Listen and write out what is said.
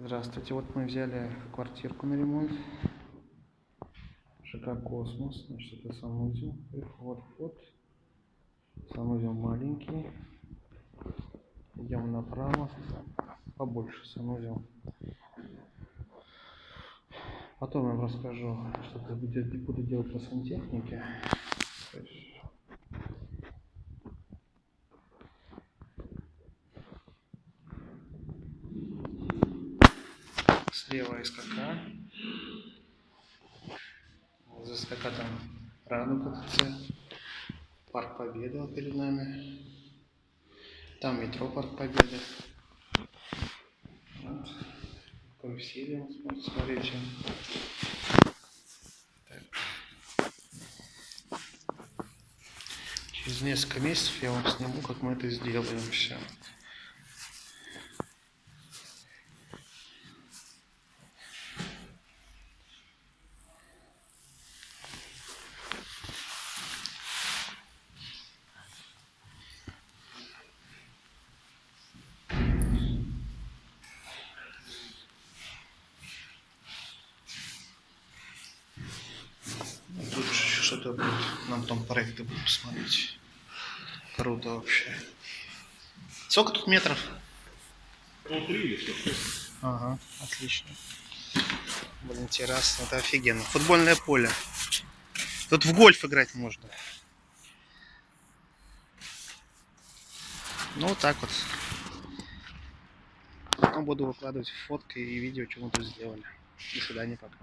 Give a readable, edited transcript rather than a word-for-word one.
Здравствуйте, вот мы взяли квартирку на ремонт. ЖК Космос, значит, это санузел, вход. Санузел маленький. Идем направо, побольше санузел. Потом я вам расскажу, что буду делать по сантехнике. Слева СКК. За СКК там Радуга ТЦ. Парк Победы вот перед нами. Там метро Парк Победы. Вот. Карусели, смотрите. Так. Через несколько месяцев я вам сниму, как мы это сделаем все. Тут еще что-то будет. Нам там проекты будут посмотреть. Круто вообще. Сколько тут метров? Внутри или что? Ага, отлично. Блин, терраса, это офигенно. Футбольное поле. Тут в гольф играть можно. Ну, вот так вот. Потом буду выкладывать фотки и видео, что мы тут сделали. До свидания, пока.